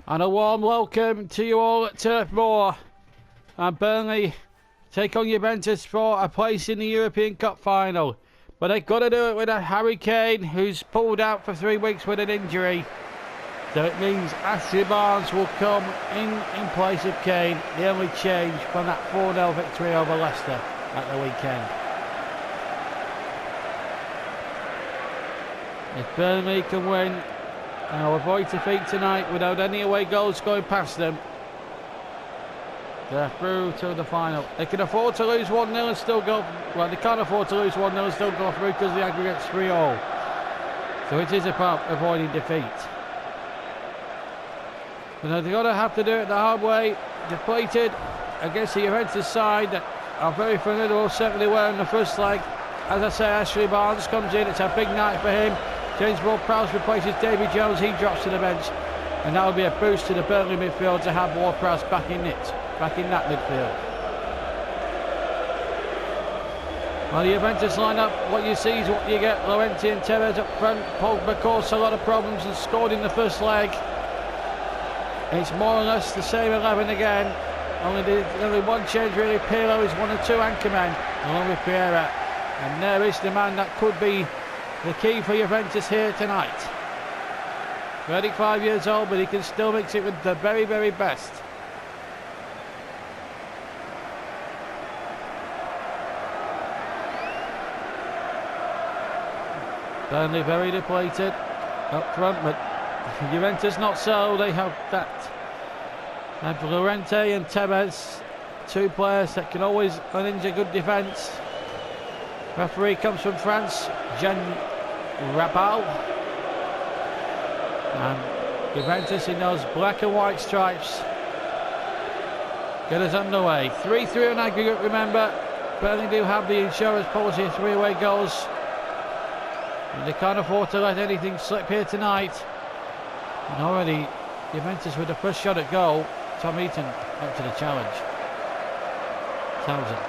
And a warm welcome to you all at Turf Moor. And Burnley take on Juventus for a place in the European Cup final. But they've got to do it with a Harry Kane who's pulled out for 3 weeks with an injury. So it means Ashley Barnes will come in place of Kane. The only change from that 4-0 victory over Leicester at the weekend. If Burnley can win and avoid defeat tonight without any away goals going past them, they're through to the final. They can afford to lose 1-0 and still go. Well, they can't afford to lose 1-0 and still go through because the aggregate's 3-all. So it is about avoiding defeat. But they're going to have to do it the hard way. Depleted against the Juventus side that are very formidable, certainly were in the first leg. As I say, Ashley Barnes comes in. It's a big night for him. James Ward-Prowse replaces Davy Jones. He drops to the bench. And that will be a boost to the Burnley midfield to have Ward-Prowse back in that midfield. Well, the Juventus lineup, what you see is what you get. Llorente and Tevez up front. Pogba caused a lot of problems and scored in the first leg. It's more or less the same 11 again. Only one change really. Pirlo is one of two anchormen along with Pereira. And there is the man that could be the key for Juventus here tonight. 35 years old, but he can still mix it with the very, very best. Burnley very depleted up front, but Juventus not so. They have that. They have Llorente and Tevez, two players that can always uninjure good defence. Referee comes from France, Jean Rapal. And Juventus in those black and white stripes get us underway. 3-3 on aggregate, remember. Burnley do have the insurance policy of 3 away goals. And they can't afford to let anything slip here tonight. And already Juventus with the first shot at goal. Tom Eaton up to the challenge. Townsend.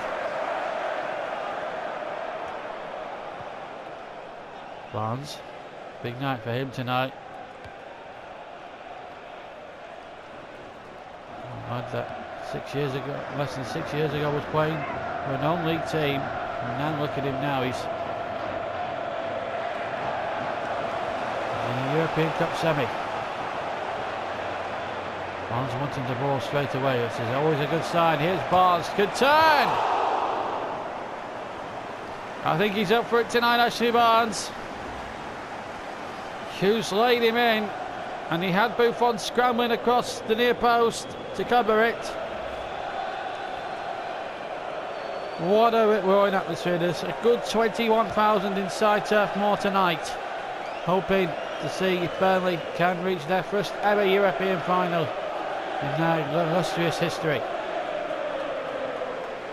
Barnes. Big night for him tonight. Lad that 6 years ago, less than 6 years ago, was playing for a non-league team. And now look at him now. He's in the European Cup semi. Barnes wanting the ball straight away. This is always a good sign. Here's Barnes. Good turn. I think he's up for it tonight, Ashley Barnes. Hughes laid him in, and he had Buffon scrambling across the near post to cover it. What a roaring atmosphere. There's a good 21,000 inside Turf Moor tonight, hoping to see if Burnley can reach their first ever European final in their illustrious history.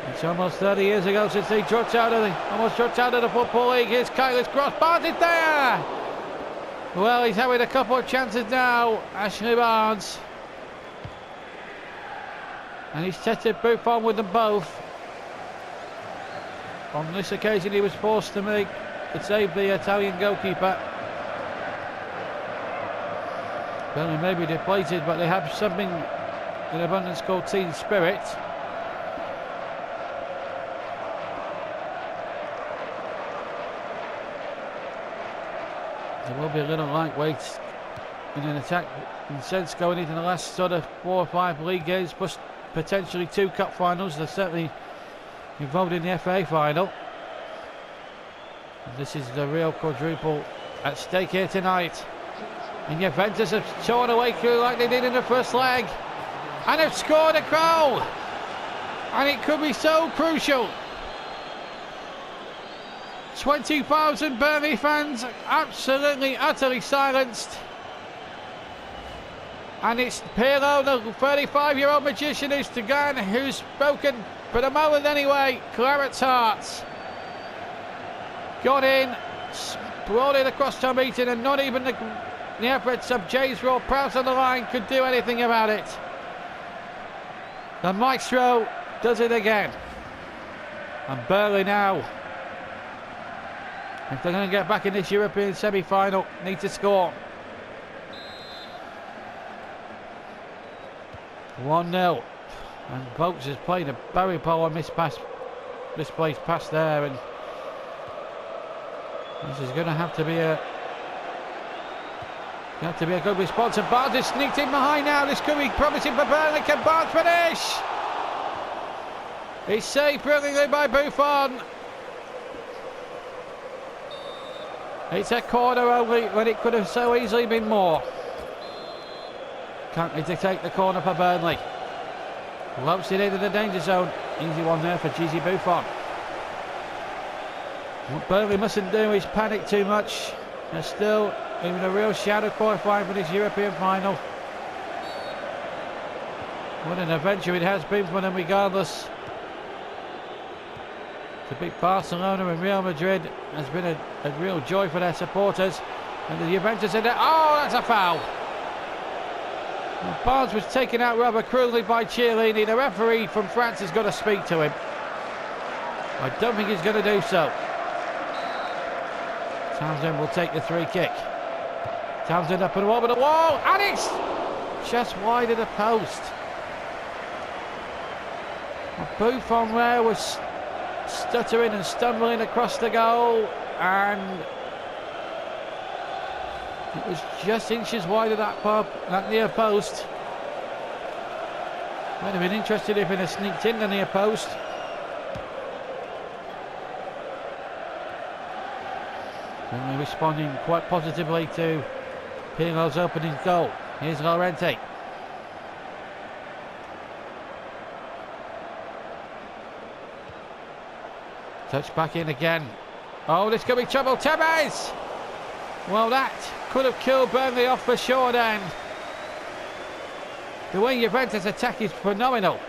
It's almost 30 years ago since they almost dropped out of the Football League. Here's Kyler's cross. Barnes is there! Well, he's having a couple of chances now, Ashley Barnes. And he's tested Buffon with them both. On this occasion, he was forced to make to save the Italian goalkeeper. Burnley may be depleted, but they have something in abundance called team spirit. There will be a little lightweight in an attack in a sense going into the last sort of 4 or 5 league games, plus potentially 2 cup finals. They're certainly involved in the FA final. And this is the real quadruple at stake here tonight. And Juventus have torn away through like they did in the first leg and have scored a goal, and it could be so crucial. 20,000 Burnley fans absolutely, utterly silenced. And it's Pirlo, the 35-year-old magician, who's spoken, for the moment anyway, Claret's hearts. Got in, brought it across Tom Eaton, and not even the efforts of James Ward-Prowse on the line could do anything about it. The maestro does it again. And Burnley now, if they're going to get back in this European semi-final, need to score. 1-0. And Vokes has played a very poor misplaced pass there, and this is going to have to be a good response. And Barnes is sneaked in behind now. This could be promising for Burnley. Can Barnes finish? He's saved brilliantly by Buffon. It's a corner only when it could have so easily been more. Can't to take the corner for Burnley. Lopes it into the danger zone. Easy one there for GG Buffon. What Burnley mustn't do is panic too much. They're still in a real shadow qualifying for this European final. What an adventure it has been for them regardless. To beat Barcelona and Real Madrid has been a real joy for their supporters. And the Juventus in there. Oh, that's a foul. Well, Barnes was taken out rather cruelly by Chiellini. The referee from France has got to speak to him. I don't think he's going to do so. Townsend will take the free kick. Townsend up and over the wall, and it's just wide of the post. Well, Buffon there was stuttering and stumbling across the goal, and it was just inches wide of that near post. Might have been interested if it had sneaked in the near post. And responding quite positively to Pirlo's opening goal. Here's Llorente. Touch back in again. Oh, this could be trouble. Tevez! Well, that could have killed Burnley off the short end. The way Juventus attack is phenomenal.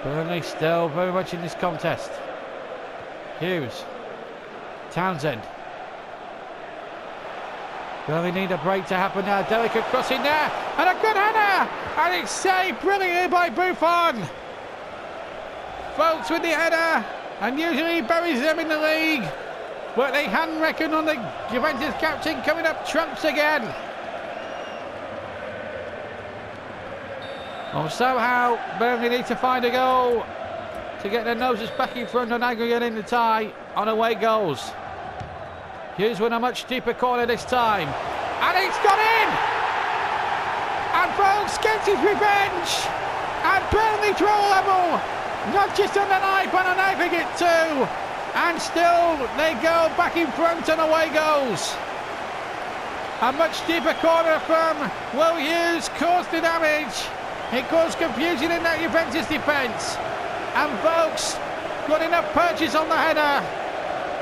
Burnley still very much in this contest. Hughes. Townsend. Burnley need a break to happen now. Delicate crossing there. And a good header! And it's saved brilliantly by Buffon. Folks with the header, and usually buries them in the league, but they hadn't reckoned on the Juventus captain coming up trumps again. Well, somehow Burnley need to find a goal to get their noses back in front on aggregate in the tie on away goals. Hughes with a much deeper corner this time, and it's got in! And Folks gets his revenge, and Burnley draw level. Not just on the knife, but on aggregate too. And still they go back in front on away goals. A much deeper corner from Will Hughes caused the damage. It caused confusion in that Juventus defence. And Vokes got enough purchase on the header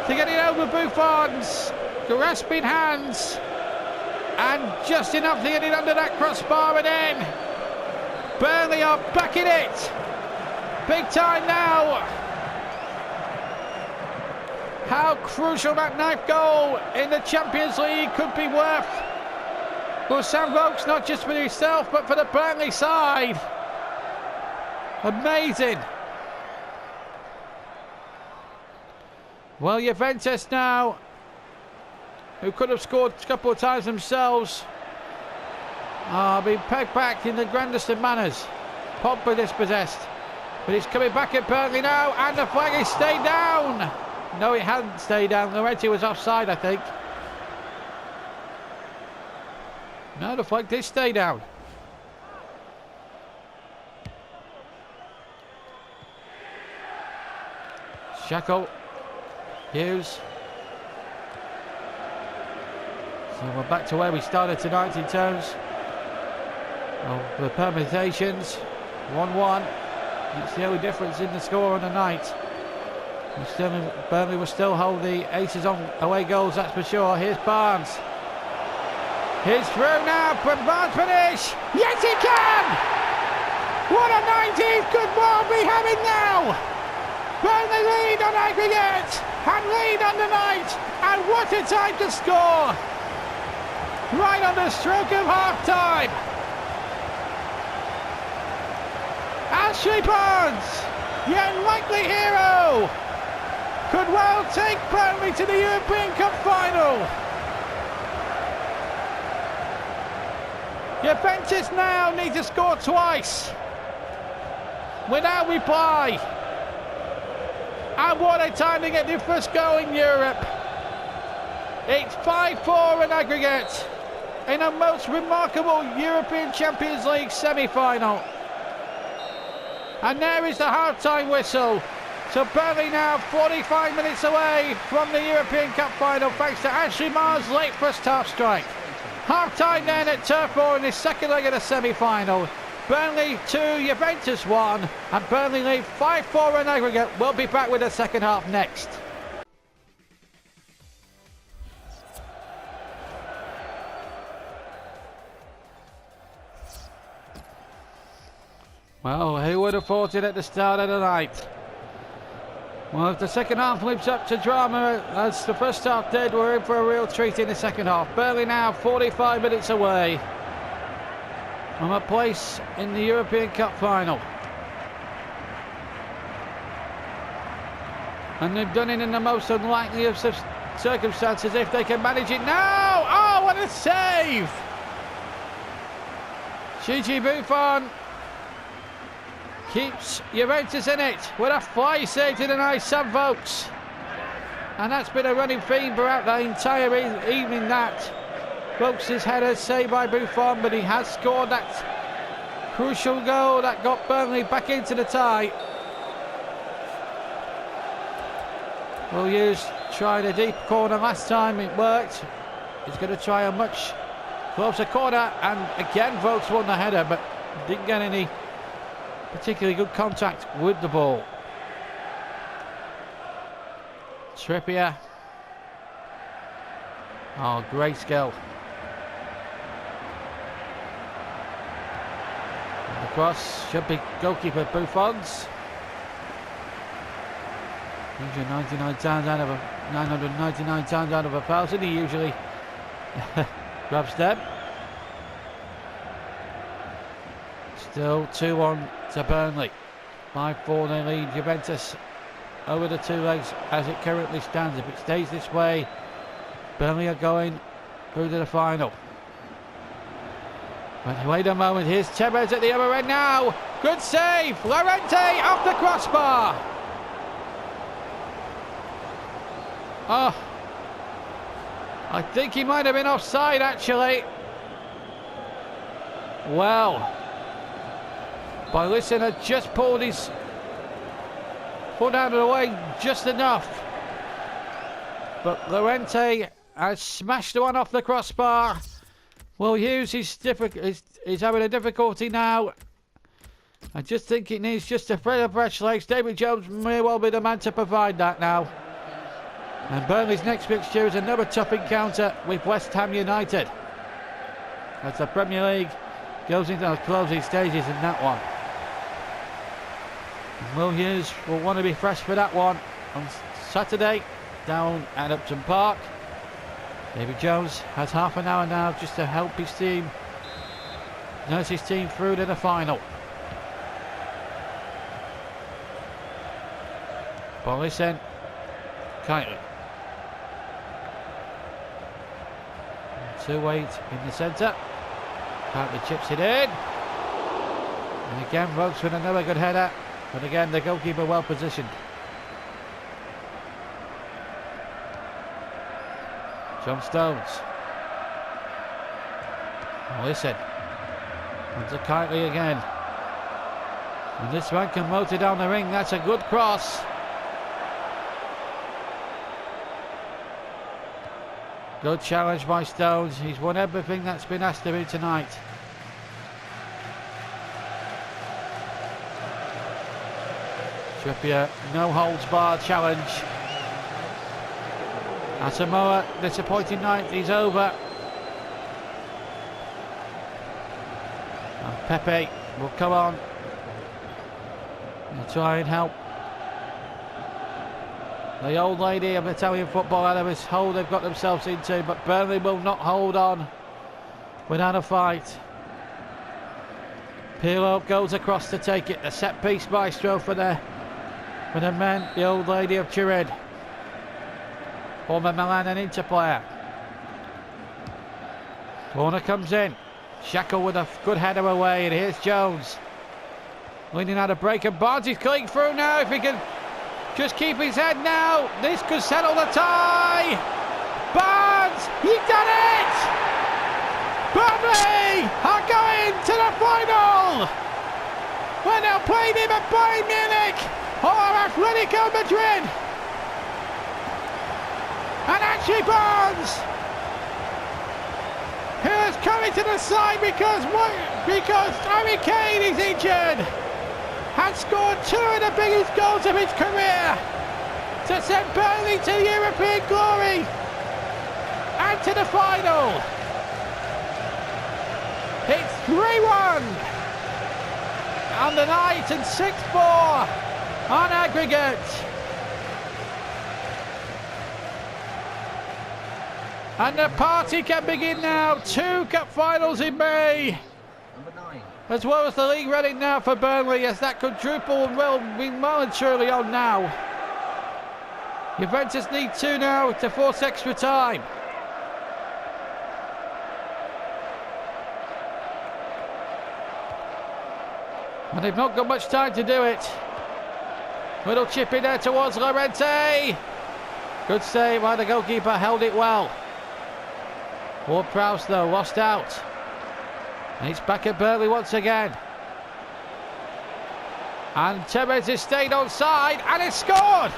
to get it over Buffon's grasping hands. And just enough to get it under that crossbar, and then Burnley are back in it. Big time now. How crucial that knife goal in the Champions League could be worth for Sam Vokes, not just for himself but for the Burnley side. Amazing. Well, Juventus now, who could have scored a couple of times themselves, are being pegged back in the grandest of manners. Pogba dispossessed. But it's coming back at Burnley now, and the flag is stayed down. No, it hadn't stayed down. Llorente was offside, I think. No, the flag did stay down. Shackle. Hughes. So we're back to where we started tonight in terms of the permutations. 1-1. It's the only difference in the score on the night. Burnley will still hold the aces on away goals, that's for sure. Here's Barnes. He's through now. Can Barnes finish? Yes, he can! What a 90th good ball we having now! Burnley lead on aggregate and lead on the night, and what a time to score! Right on the stroke of half time. Ashley Barnes, the unlikely hero, could well take Burnley to the European Cup final. Juventus now need to score twice without reply. And what a time to get their first goal in Europe. It's 5-4 in aggregate in a most remarkable European Champions League semi-final. And there is the half-time whistle. So Burnley now 45 minutes away from the European Cup final thanks to Ashley Marr's late first half strike. Half-time then at Turf Moor in the second leg of the semi-final. Burnley 2, Juventus 1, and Burnley lead 5-4 in aggregate. We'll be back with the second half next. Well, who would have thought it at the start of the night? Well, if the second half lives up to drama as the first half did, we're in for a real treat in the second half. Burnley now 45 minutes away from a place in the European Cup final. And they've done it in the most unlikely of circumstances if they can manage it now. Oh, what a save! Gigi Buffon keeps Juventus in it with a fly save to deny some folks. And that's been a running theme throughout the entire evening, that Vokes' header saved by Buffon, but he has scored that crucial goal that got Burnley back into the tie. Williams tried a deep corner last time, it worked. He's going to try a much closer corner, and again Vokes won the header but didn't get any particularly good contact with the ball. Trippier. Oh, great skill. And the cross should be goalkeeper Buffon's. 999 times out of 999 times out of 1,000 he usually grabs them. Still 2-1 to Burnley. 5-4 they lead Juventus over the two legs as it currently stands. If it stays this way, Burnley are going through to the final. But wait a moment, here's Tevez at the other end now. Good save, Llorente off the crossbar. Oh, I think he might have been offside actually. Well, Boylisson had just pulled his foot out of the way just enough. But Llorente has smashed the one off the crossbar. Well, Hughes is having a difficulty now. I just think it needs just a thread of fresh legs. David Jones may well be the man to provide that now. And Burnley's next fixture is another tough encounter with West Ham United, as the Premier League goes into those closing stages in that one. And Will Hughes will want to be fresh for that one on Saturday down at Upton Park. David Jones has half an hour now just to help his team, nurse his team through to the final. Boylisson, Keightley. 2-8 in the centre. Keightley chips it in. And again Vokes with another good header. But again the goalkeeper well positioned. John Stones. Listen. And to Keightley again. And this one can motor down the ring. That's a good cross. Good challenge by Stones. He's won everything that's been asked of him tonight. Trippier, no holds barred challenge. Asamoah, disappointing night, he's over. And Pepe will come on and try and help the old lady of Italian football out of this hole they've got themselves into, but Burnley will not hold on without a fight. Pirlo goes across to take it. The set piece maestro for the men, the old lady of Turin. Former Milan and Inter player. Corner comes in. Shackle with a good header away, and here's Jones. Leaning out a break, and Barnes is cutting through now. If he can just keep his head now, this could settle the tie. Barnes, he's done it! Burnley are going to the final! We're now playing him at Bayern Munich or Atletico Madrid. And Ashley Barnes, who has come into the side because Harry Kane is injured, has scored 2 of the biggest goals of his career to send Burnley to European glory and to the final. It's 3-1 on the night and 6-4 on aggregate. And the party can begin now. 2 cup finals in May, as well as the league running now for Burnley, as that quadruple will be well and truly on now. Juventus need 2 now to force extra time. And they've not got much time to do it. Little chip in there towards Llorente. Good save by the goalkeeper, held it well. Ward-Prowse though, lost out. And it's back at Burnley once again. And Tevez has stayed onside and it's scored!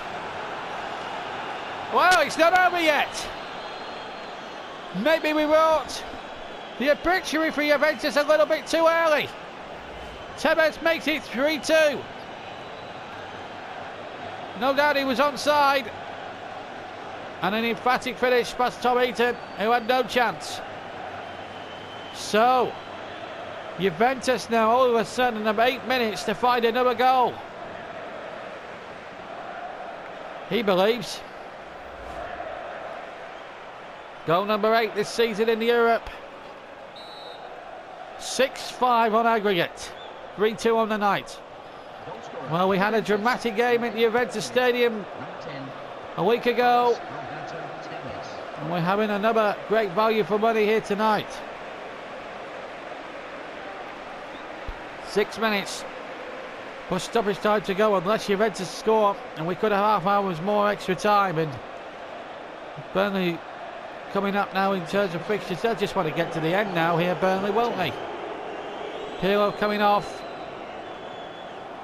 Well, it's not over yet. Maybe we wrote the obituary for Juventus a little bit too early. Tevez makes it 3-2. No doubt he was onside. And an emphatic finish past Tom Heaton, who had no chance. So, Juventus now all of a sudden have 8 minutes to find another goal. He believes. Goal number 8 this season in Europe. 6-5 on aggregate. 3-2 on the night. Well, we had a dramatic game at the Juventus Stadium a week ago. And we're having another great value for money here tonight. 6 minutes plus stoppage time to go unless Juventus score, and we could have half hours more extra time. And Burnley coming up now in terms of fixtures. They'll just want to get to the end now here, Burnley, won't they? Pirlo coming off.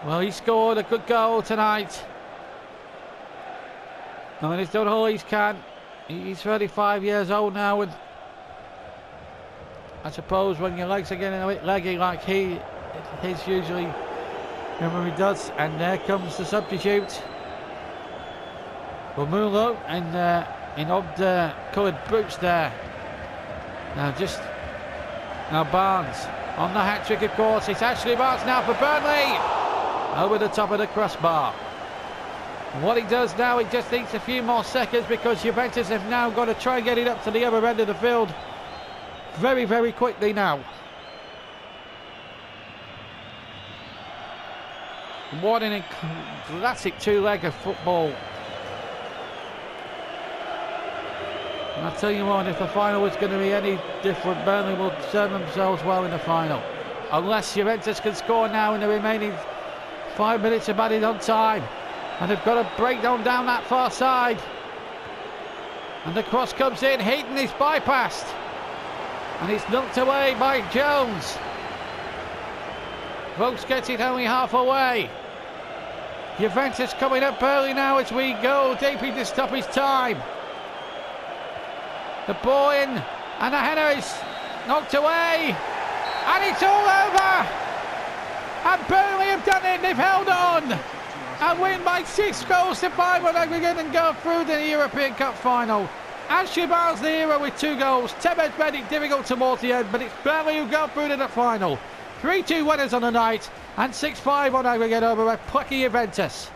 Well, he scored a good goal tonight. And he's done all he can. He's 35 years old now, and I suppose when your legs are getting a bit leggy like his usually, remember he does. And there comes the substitute. Romulo in odd coloured boots there. Now Barnes on the hat-trick, of course. It's Ashley Barnes now for Burnley. Over the top of the crossbar. And what he does now, he just needs a few more seconds, because Juventus have now got to try and get it up to the other end of the field very, very quickly now. What a classic two-leg of football. And I'll tell you what, if the final was going to be any different, Burnley will serve themselves well in the final. Unless Juventus can score now in the remaining 5 minutes of added on time. And they've got to break down that far side. And the cross comes in. Heaton is bypassed. And it's knocked away by Jones. Vokes gets it only half away. Juventus coming up early now as we go deep into stoppage time. The ball in, and the header is knocked away. And it's all over. And Burnley have done it. They've held on. And win by 6-5 on aggregate and go through the European Cup final. Ashley Barnes the hero with 2 goals. Tevez made it difficult towards the end, but it's Burnley who go through to the final. 3-2 winners on the night and 6-5 on aggregate over a plucky Juventus.